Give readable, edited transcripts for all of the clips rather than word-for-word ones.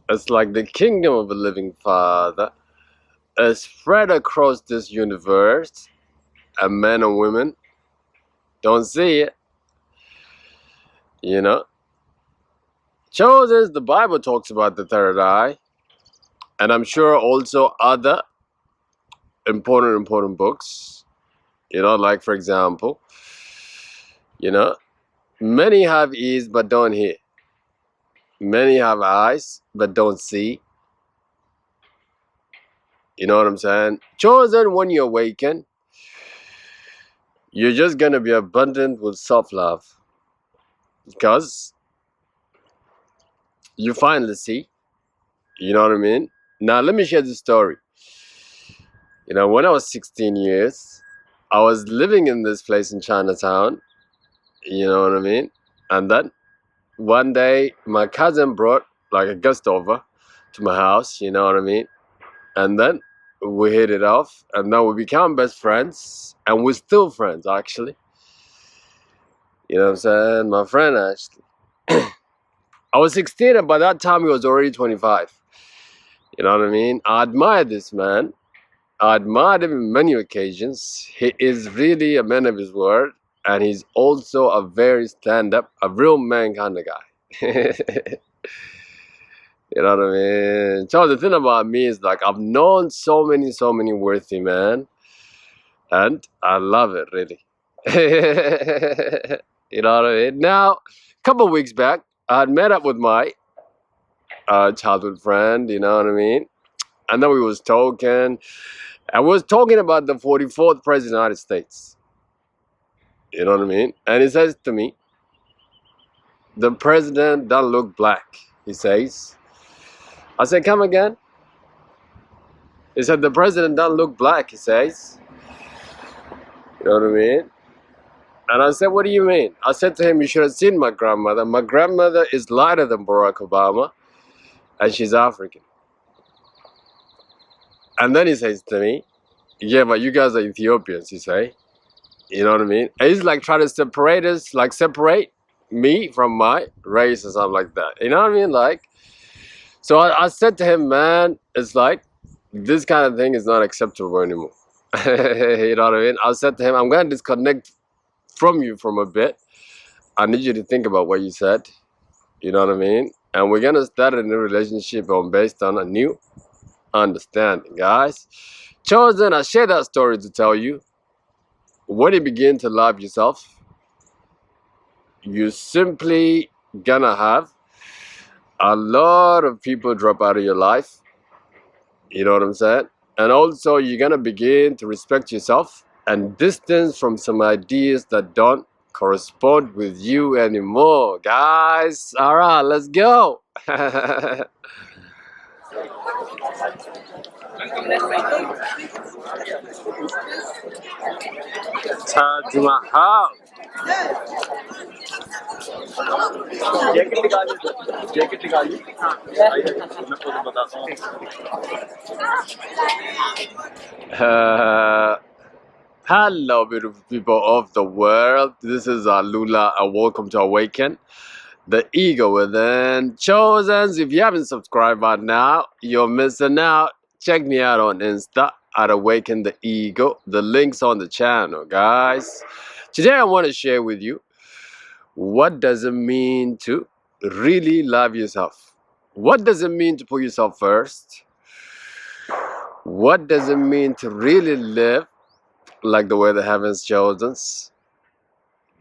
It's like the kingdom of the living Father is spread across this universe, and men and women don't see it. You know, chosen. The Bible talks about the third eye, and I'm sure also other important books. You know, like for example, you know, many have ears but don't hear. Many have eyes but don't see. You know what I'm saying? Chosen, when you awaken, you're just gonna be abundant with self-love because you finally see. You know what I mean? Now let me share this story. You know, when I was 16 years, I was living in this place in Chinatown. You know what I mean? And then one day, my cousin brought like a guest over to my house. You know what I mean? And then we hit it off, and then we became best friends, and we're still friends actually. You know what I'm saying? My friend actually. I was 16, and by that time he was already 25. You know what I mean? I admire this man. I admired him on many occasions. He is really a man of his word, and he's also a very stand-up, a real man kind of guy. You know what I mean? So the thing about me is like I've known so many worthy men, and I love it really. You know what I mean? Now, a couple of weeks back, I had met up with my childhood friend. You know what I mean? And then we was talking. I was talking about the 44th president of the United States. You know what I mean? And he says to me, the president doesn't look black, he says. I said, come again? He said, the president doesn't look black, he says. You know what I mean? And I said, what do you mean? I said to him, you should have seen my grandmother. My grandmother is lighter than Barack Obama, and she's African. And then he says to me, yeah, but you guys are Ethiopians, he say. You know what I mean? And he's like trying to separate us, like separate me from my race or something like that. You know what I mean? Like, so I said to him, man, it's like this kind of thing is not acceptable anymore. You know what I mean? I said to him, I'm going to disconnect from you from a bit. I need you to think about what you said. You know what I mean? And we're going to start a new relationship based on a new understanding, guys. Chosen, I share that story to tell you, when you begin to love yourself, you simply gonna have a lot of people drop out of your life. You know what I'm saying? And also you're gonna begin to respect yourself and distance from some ideas that don't correspond with you anymore, guys. All right, let's go. Taj Mahal. Hello, beautiful people of the world. This is Lula, and welcome to Awaken the Ego Within. Chosens, if you haven't subscribed by now, you're missing out. Check me out on Insta at Awaken the Ego. The link's on the channel, guys. Today, I want to share with you what does it mean to really love yourself. What does it mean to put yourself first? What does it mean to really live like the way the heavens chosen us?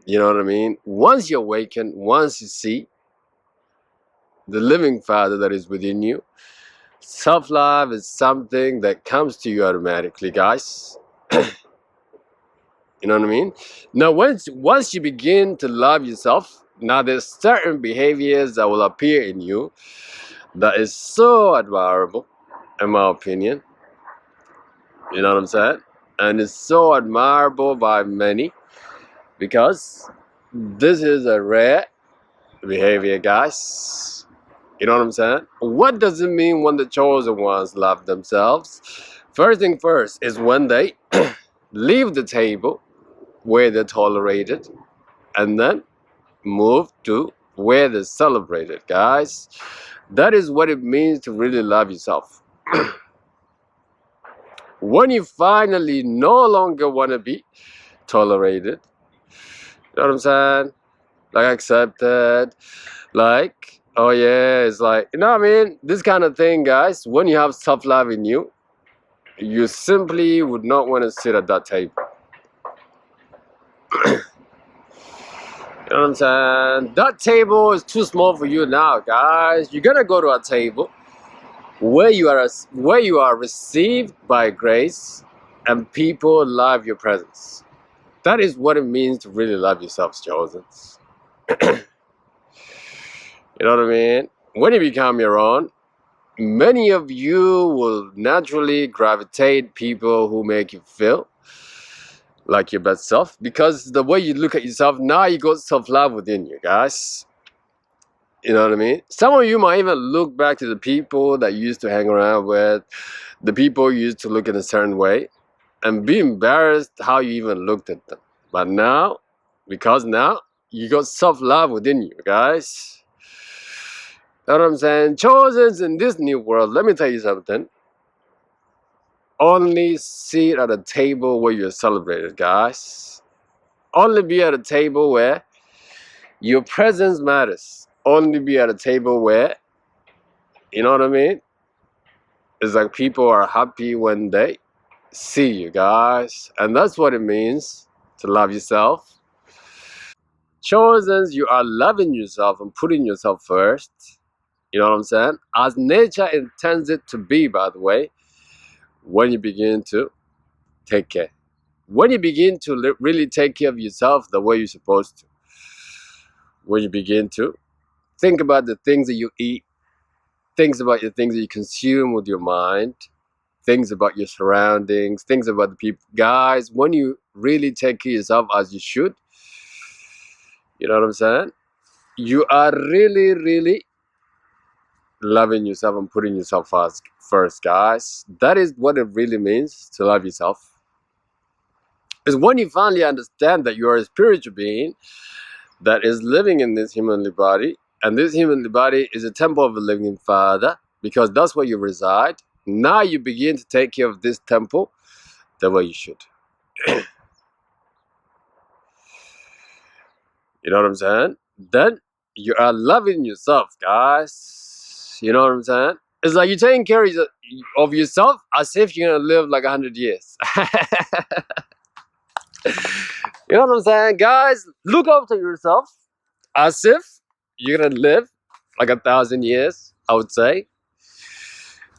You know what I mean? Once you awaken, once you see the living Father that is within you, self-love is something that comes to you automatically, guys. You know what I mean? Now, once you begin to love yourself, now there's certain behaviors that will appear in you that is so admirable, in my opinion. You know what I'm saying? And it's so admirable by many because this is a rare behavior, guys. You know what I'm saying? What does it mean when the chosen ones love themselves? First thing first is when they leave the table where they're tolerated and then move to where they're celebrated, guys. That is what it means to really love yourself. When you finally no longer want to be tolerated, you know what I'm saying? Like accepted, like, oh yeah, it's like, you know what I mean? This kind of thing, guys, when you have self-love in you, you simply would not want to sit at that table. You know what I'm saying? That table is too small for you now, guys. You're gonna go to a table where you are received by grace and people love your presence. That is what it means to really love yourselves, chosen. You know what I mean? When you become your own, many of you will naturally gravitate people who make you feel like your best self, because the way you look at yourself, now you got self-love within you, guys. You know what I mean? Some of you might even look back to the people that you used to hang around with, the people you used to look in a certain way, and be embarrassed how you even looked at them. But now, because now you got self-love within you, guys. You know what I'm saying? Chosen in this new world, let me tell you something. Only sit at a table where you're celebrated, guys. Only be at a table where your presence matters. Only be at a table where, you know what I mean? It's like people are happy when they see you, guys. And that's what it means to love yourself. Chosen, you are loving yourself and putting yourself first. You know what I'm saying? As nature intends it to be, by the way, when you begin to take care. When you begin to really take care of yourself the way you're supposed to. When you begin to think about the things that you eat, things about the things that you consume with your mind, things about your surroundings, things about the people. Guys, when you really take care of yourself as you should, you know what I'm saying? You are really, really loving yourself and putting yourself first, guys. That is what it really means to love yourself. Is when you finally understand that you are a spiritual being that is living in this humanly body, and this humanly body is a temple of the living Father, because that's where you reside. Now you begin to take care of this temple the way you should. You know what I'm saying? Then you are loving yourself, guys. You know what I'm saying? It's like you're taking care of yourself as if you're gonna live like 100 years. You know what I'm saying, guys? Look after yourself as if you're gonna live like 1,000 years, I would say.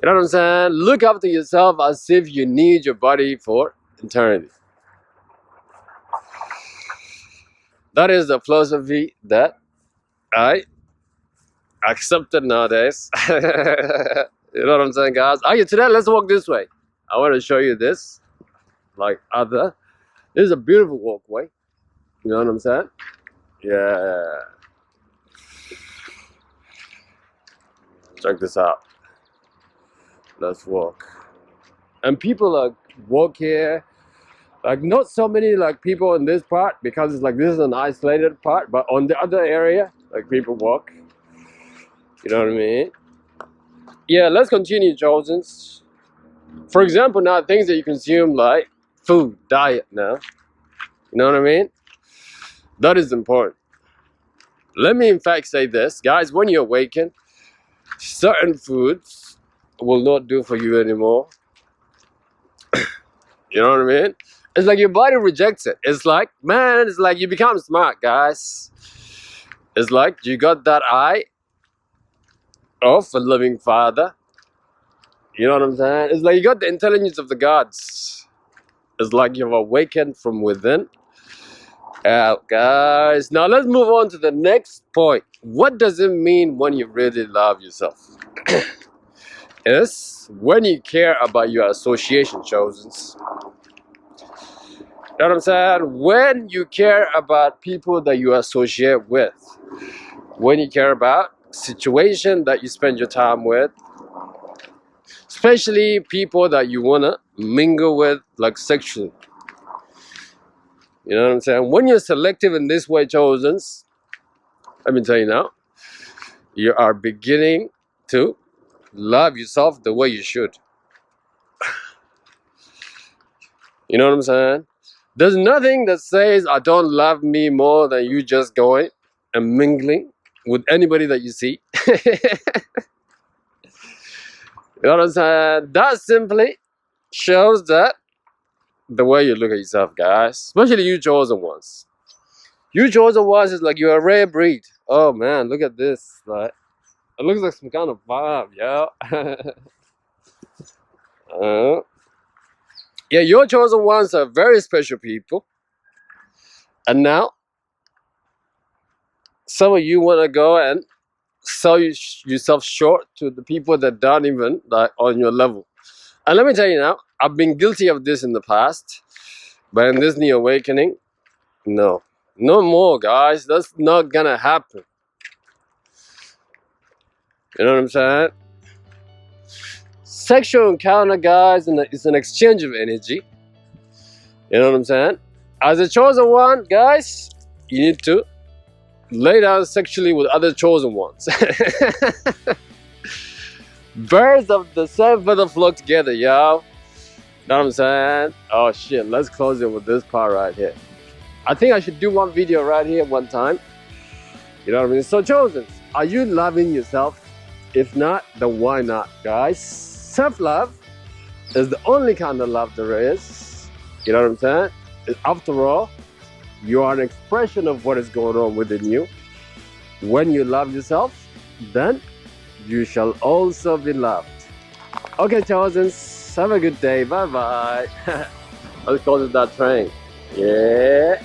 You know what I'm saying? Look after yourself as if you need your body for eternity. That is the philosophy that I accepted nowadays. You know what I'm saying, guys? Okay, today let's walk this way. I want to show you this. This is a beautiful walkway. You know what I'm saying? Yeah. Check this out. Let's walk. And people walk here. Like not so many like people in this part, because it's like this is an isolated part, but on the other area, like people walk. You know what I mean? Yeah, let's continue, Josens. For example, now things that you consume like food, diet now. You know what I mean? That is important. Let me in fact say this, guys, when you awaken, certain foods will not do for you anymore. You know what I mean? It's like your body rejects it. It's like, man, it's like you become smart, guys. It's like you got that eye of a living Father. You know what I'm saying? It's like you got the intelligence of the gods. It's like you've awakened from within. Guys, now let's move on to the next point. What does it mean when you really love yourself? It's when you care about your association, chosens. You know what I'm saying? When you care about people that you associate with. When you care about situation that you spend your time with. Especially people that you want to mingle with, like sexually. You know what I'm saying? When you're selective in this way, chosens, let me tell you now, you are beginning to love yourself the way you should. You know what I'm saying? There's nothing that says I don't love me more than you just going and mingling with anybody that you see. You know what I'm saying? That simply shows that the way you look at yourself, guys, especially you chosen ones. You chosen ones is like you're a rare breed. Oh man, look at this. Like, it looks like some kind of vibe, yo. Yeah, your chosen ones are very special people. And now, some of you want to go and sell yourself short to the people that don't even like on your level. And let me tell you now, I've been guilty of this in the past, but in this new awakening, no more, guys. That's not gonna happen. You know what I'm saying? Sexual encounter, guys, and it's an exchange of energy. You know what I'm saying? As a chosen one, guys, you need to lay down sexually with other chosen ones. Birds of the same feather flock together, yo. Know what I'm saying? Oh shit, let's close it with this part right here. I think I should do one video right here one time. You know what I mean? So chosen, are you loving yourself? If not, then why not, guys? Self-love is the only kind of love there is. You know what I'm saying? After all, you are an expression of what is going on within you. When you love yourself, then you shall also be loved. Okay, chosens, have a good day. Bye bye. Let's go to that train. Yeah.